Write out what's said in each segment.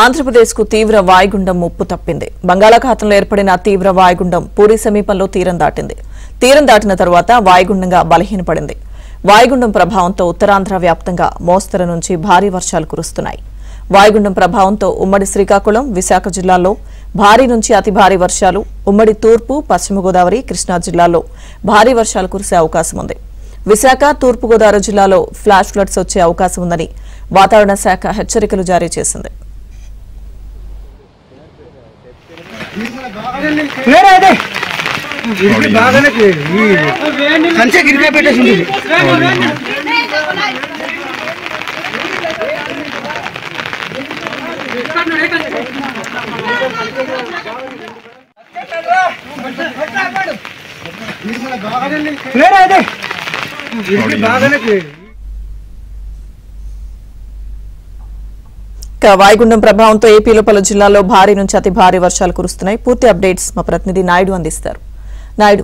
ఆంధ్రప్రదేశ్ కు తీవ్ర వాయుగుండం ముప్పు తప్పింది. బంగాళాఖాతంలో ఏర్పడిన తీవ్ర వాయుగుండం పూరి సమీపంలో తీరం దాటింది. తీరం దాటిన తర్వాత వాయుగుండంగా బలహీనపడింది. వాయుగుండం ప్రభావంతో ఉత్తరాంధ్ర వ్యాప్తంగా మోస్తరు నుంచి భారీ వర్షాలు కురుస్తున్నాయి. వాయుగుండం ప్రభావంతో ఉమ్మడి శ్రీకాకుళం, విశాఖ జిల్లాల్లో భారీ నుంచి అతి భారీ వర్షాలు, ఉమ్మడి తూర్పు, పశ్చిమ గోదావరి, కృష్ణా జిల్లాల్లో భారీ వర్షాలు కురిసే అవకాశం ఉంది. విశాఖ, తూర్పు గోదావరి జిల్లాలో ఫ్లాష్ ఫ్లడ్స్ వచ్చే అవకాశం ఉందని వాతావరణ శాఖ హెచ్చరికలు జారీ చేసింది. వాయుగుండం ప్రభావంతో ఏపీలో పలు జిల్లాల్లో భారీ నుంచి అతి భారీ వర్షాలు కురుస్తున్నాయి. పూర్తి అప్డేట్స్ మా ప్రతినిధి నాయుడు అందిస్తారు. నాయుడు,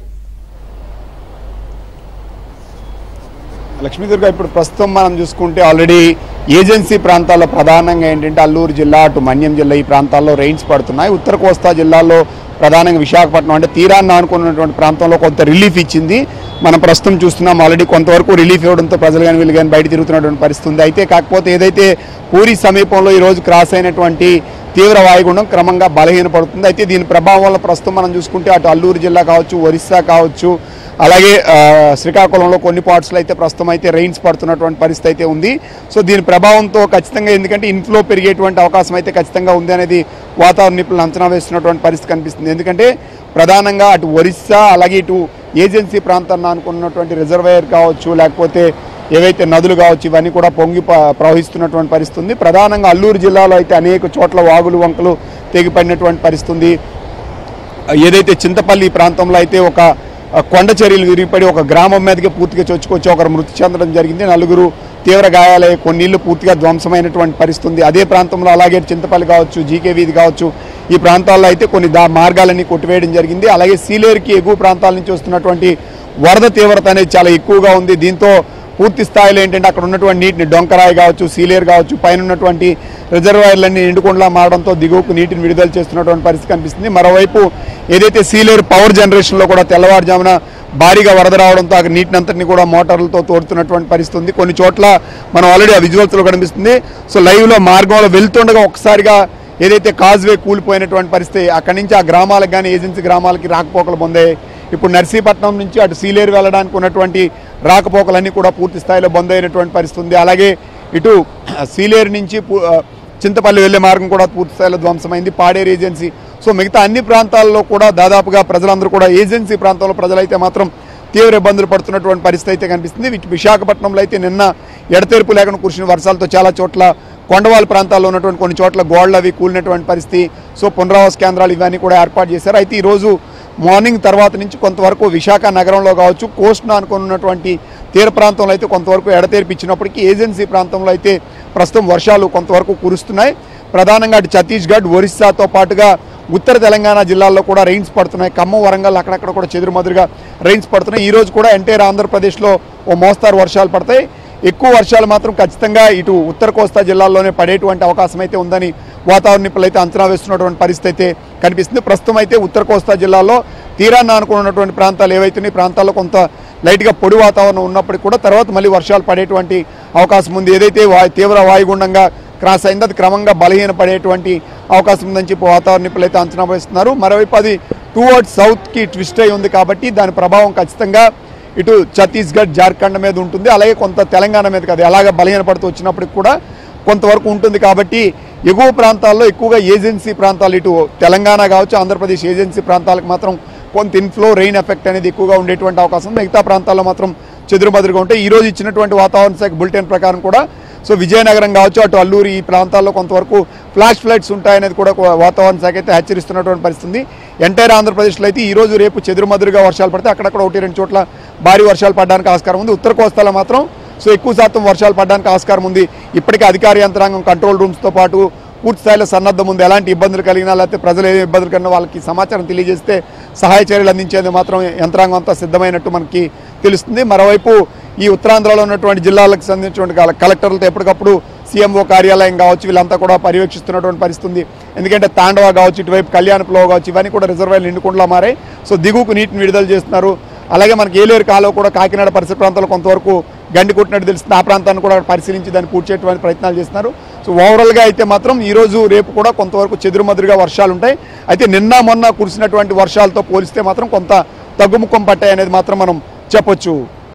లక్ష్మీదుర్గ, ఇప్పుడు ప్రస్తుతం మనం చూసుకుంటే ఆల్రెడీ ఏజెన్సీ ప్రాంతాల్లో ప్రధానంగా ఏంటంటే అల్లూరు జిల్లా, అటు మన్యం జిల్లా ఈ ప్రాంతాల్లో రెయిన్స్ పడుతున్నాయి. ఉత్తర కోస్తా జిల్లాల్లో ప్రధానంగా విశాఖపట్నం అంటే తీరాన్ని ఆనుకున్నటువంటి ప్రాంతంలో కొంత రిలీఫ్ ఇచ్చింది. మనం ప్రస్తుతం చూస్తున్నాం ఆల్రెడీ కొంతవరకు రిలీఫ్ ఇవ్వడంతో ప్రజలు కానీ వీళ్ళు కానీ బయట తిరుగుతున్నటువంటి పరిస్థితి ఉంది. అయితే కాకపోతే ఏదైతే పూరి సమీపంలో ఈరోజు క్రాస్ అయినటువంటి తీవ్ర వాయుగుండం క్రమంగా బలహీనపడుతుంది. అయితే దీని ప్రభావం వల్ల ప్రస్తుతం మనం చూసుకుంటే అటు అల్లూరు జిల్లా కావచ్చు, ఒరిస్సా కావచ్చు, అలాగే శ్రీకాకుళంలో కొన్ని పార్ట్స్లో అయితే ప్రస్తుతం అయితే రెయిన్స్ పడుతున్నటువంటి పరిస్థితి అయితే ఉంది. సో దీని ప్రభావంతో ఖచ్చితంగా ఎందుకంటే ఇన్ఫ్లో పెరిగేటువంటి అవకాశం అయితే ఖచ్చితంగా ఉంది అనేది వాతావరణ నిపుణులు అంచనా వేస్తున్నటువంటి పరిస్థితి కనిపిస్తుంది. ఎందుకంటే ప్రధానంగా అటు ఒరిస్సా అలాగే ఇటు ఏజెన్సీ ప్రాంతాన్ని అనుకున్నటువంటి రిజర్వాయర్ కావచ్చు, లేకపోతే ఏవైతే నదులు కావచ్చు, ఇవన్నీ కూడా పొంగి ప్రవహిస్తున్నటువంటి పరిస్థితి ఉంది. ప్రధానంగా అల్లూరు జిల్లాలో అయితే అనేక చోట్ల వాగులు వంకలు తెగిపడినటువంటి పరిస్థితి ఉంది. ఏదైతే చింతపల్లి ప్రాంతంలో అయితే ఒక కొండ చర్యలు విరిగిపడి ఒక గ్రామం మీదకి పూర్తిగా చొచ్చుకొచ్చి ఒకరు మృతి చెందడం జరిగింది. నలుగురు తీవ్ర గాయాలయ్యే, కొన్ని ఇళ్లు పూర్తిగా ధ్వంసమైనటువంటి పరిస్థితి ఉంది. అదే ప్రాంతంలో అలాగే చింతపల్లి కావచ్చు, జీకే వీధి కావచ్చు, ఈ ప్రాంతాల్లో అయితే కొన్ని మార్గాలన్నీ కొట్టివేయడం జరిగింది. అలాగే సీలేరుకి ఎగువ ప్రాంతాల నుంచి వస్తున్నటువంటి వరద తీవ్రత అనేది చాలా ఎక్కువగా ఉంది. దీంతో పూర్తి స్థాయిలో ఏంటంటే అక్కడ ఉన్నటువంటి నీటిని డొంకరాయి కావచ్చు, సీలేరు కావచ్చు, పైన ఉన్నటువంటి రిజర్వాయర్లన్నీ ఎండుకొండలా మారడంతో దిగువకు నీటిని విడుదల చేస్తున్నటువంటి పరిస్థితి కనిపిస్తుంది. మరోవైపు ఏదైతే సీలేరు పవర్ జనరేషన్లో కూడా తెల్లవారుజామున భారీగా వరద రావడంతో అక్కడ నీటిని అంతటిని కూడా మోటార్లతో తోడుతున్నటువంటి పరిస్థితి ఉంది. కొన్ని చోట్ల మనం ఆల్రెడీ ఆ విజువల్స్లో కనిపిస్తుంది. సో లైవ్లో మార్గంలో వెళ్తుండగా ఒకసారిగా ఏదైతే కాజ్వే కూలిపోయినటువంటి పరిస్థితి, అక్కడి నుంచి ఆ గ్రామాలకు కానీ ఏజెన్సీ గ్రామాలకి రాకపోకలు పొందాయి. ఇప్పుడు నర్సీపట్నం నుంచి అటు సీలేరు వెళ్ళడానికి ఉన్నటువంటి రాకపోకలన్నీ కూడా పూర్తి స్థాయిలో బంద్ అయినటువంటి పరిస్థితి ఉంది. అలాగే ఇటు సీలేరు నుంచి చింతపల్లి వెళ్లే మార్గం కూడా పూర్తి స్థాయిలో ధ్వంసమైంది. పాడేరు ఏజెన్సీ, సో మిగతా అన్ని ప్రాంతాల్లో కూడా దాదాపుగా ప్రజలందరూ కూడా ఏజెన్సీ ప్రాంతంలో ప్రజలైతే మాత్రం తీవ్ర ఇబ్బందులు పడుతున్నటువంటి పరిస్థితి అయితే కనిపిస్తుంది. విశాఖపట్నంలో అయితే నిన్న ఎడతెరిపి లేకుండా కురిసిన వర్షాలతో చాలా చోట్ల కొండవాళ్ళ ప్రాంతాల్లో ఉన్నటువంటి కొన్ని చోట్ల గోడలు అవి కూలినటువంటి పరిస్థితి. సో పునరావాస కేంద్రాలు ఇవన్నీ కూడా ఏర్పాటు చేశారు. అయితే ఈరోజు మార్నింగ్ తర్వాత నుంచి కొంతవరకు విశాఖ నగరంలో కావచ్చు, కోస్ట్ను అనుకున్నటువంటి తీర ప్రాంతంలో అయితే కొంతవరకు ఎడతెరిపించినప్పటికీ ఏజెన్సీ ప్రాంతంలో అయితే ప్రస్తుతం వర్షాలు కొంతవరకు కురుస్తున్నాయి. ప్రధానంగా అటు ఛత్తీస్గఢ్, ఒరిస్సాతో పాటుగా ఉత్తర తెలంగాణ జిల్లాల్లో కూడా రెయిన్స్ పడుతున్నాయి. ఖమ్మం, వరంగల్ అక్కడక్కడ కూడా చెదురుమదురుగా రెయిన్స్ పడుతున్నాయి. ఈరోజు కూడా ఎంటైర్ ఆంధ్రప్రదేశ్లో ఓ మోస్తారు వర్షాలు పడతాయి. ఎక్కువ వర్షాలు మాత్రం ఖచ్చితంగా ఇటు ఉత్తర కోస్తా జిల్లాల్లోనే పడేటువంటి అవకాశం అయితే ఉందని వాతావరణ నిపుణులు అయితే అంచనా వేస్తున్నటువంటి పరిస్థితి అయితే కనిపిస్తుంది. ప్రస్తుతం అయితే ఉత్తర కోస్తా జిల్లాలో తీరాన్ని ఆనుకున్నటువంటి ప్రాంతాలు ఏవైతున్నాయి, ప్రాంతాల్లో కొంత లైట్గా పొడి వాతావరణం ఉన్నప్పటికీ కూడా తర్వాత మళ్ళీ వర్షాలు పడేటువంటి అవకాశం ఉంది. ఏదైతే తీవ్ర వాయుగుండంగా క్రాస్ అయిందో అది క్రమంగా బలహీన పడేటువంటి అవకాశం ఉందని చెప్పి వాతావరణ నిపుణులు అయితే అంచనా వేస్తున్నారు. మరోవైపు అది టువర్డ్స్ సౌత్కి ట్విస్ట్ అయి ఉంది కాబట్టి దాని ప్రభావం ఖచ్చితంగా ఇటు ఛత్తీస్గఢ్, జార్ఖండ్ మీద ఉంటుంది. అలాగే కొంత తెలంగాణ మీద కాదు, అలాగే బలహీనపడుతూ వచ్చినప్పటికి కూడా కొంతవరకు ఉంటుంది. కాబట్టి ఎగువ ప్రాంతాల్లో ఎక్కువగా ఏజెన్సీ ప్రాంతాలు ఇటు తెలంగాణ కావచ్చు, ఆంధ్రప్రదేశ్ ఏజెన్సీ ప్రాంతాలకు మాత్రం కొంత ఇన్ఫ్లో రెయిన్ ఎఫెక్ట్ అనేది ఎక్కువగా ఉండేటువంటి అవకాశం. మిగతా ప్రాంతాల్లో మాత్రం చెదురుమదురుగా ఉంటాయి. ఈరోజు ఇచ్చినటువంటి వాతావరణ శాఖ బులెటిన్ ప్రకారం కూడా సో విజయనగరం కావచ్చు, అటు అల్లూరు ఈ ప్రాంతాల్లో కొంతవరకు ఫ్లాష్ ఫ్లడ్స్ ఉంటాయనేది కూడా వాతావరణ శాఖ అయితే హెచ్చరిస్తున్నటువంటి పరిస్థితి. ఎంటైర్ ఆంధ్రప్రదేశ్లో అయితే ఈరోజు రేపు చెదురుమదురుగా వర్షాలు పడితే అక్కడక్కడ 1-2 చోట్ల భారీ వర్షాలు పడడానికి ఆస్కారం ఉంది. ఉత్తర కోస్తాలో మాత్రం సో ఎక్కువ శాతం వర్షాలు పడడానికి ఆస్కారం ఉంది. ఇప్పటికే అధికార యంత్రాంగం కంట్రోల్ రూమ్స్తో పాటు పూర్తి స్థాయిలో సన్నద్ధం ఉంది. ఎలాంటి ఇబ్బందులు కలిగినా లేకపోతే ప్రజలు ఏ ఇబ్బందులు కలిగినా వాళ్ళకి సమాచారం తెలియజేస్తే సహాయ చర్యలు అందించేందుకు మాత్రం యంత్రాంగం అంతా సిద్ధమైనట్టు మనకి తెలుస్తుంది. మరోవైపు ఈ ఉత్తరాంధ్రలో ఉన్నటువంటి జిల్లాలకు సంబంధించినటువంటి కలెక్టర్లతో ఎప్పటికప్పుడు సీఎంఓ కార్యాలయం కావచ్చు వీళ్ళంతా కూడా పర్యవేక్షిస్తున్నటువంటి పరిస్థితి ఉంది. ఎందుకంటే తాండవ కావచ్చు, ఇటువైపు కళ్యాణపులో కావచ్చు, ఇవన్నీ కూడా రిజర్వాయర్లు నిండుకుండలా మారాయి. సో దిగువకు నీటిని విడుదల చేస్తున్నారు. అలాగే మనకి ఏలేరు కాలువ కూడా కాకినాడ పరిసర ప్రాంతాల్లో కొంతవరకు గండి కొట్టినట్టు తెలుస్తుంది. ఆ ప్రాంతాన్ని కూడా పరిశీలించి దాన్ని పూర్తి చేయడానికి ప్రయత్నాలు చేస్తున్నారు. సో ఓవరాల్గా అయితే మాత్రం ఈరోజు రేపు కూడా కొంతవరకు చెదురుమదురుగా వర్షాలు ఉంటాయి. అయితే నిన్న మొన్న కురిసినటువంటి వర్షాలతో పోలిస్తే మాత్రం కొంత తగ్గుముఖం పట్టాయి అనేది మాత్రం మనం చెప్పొచ్చు.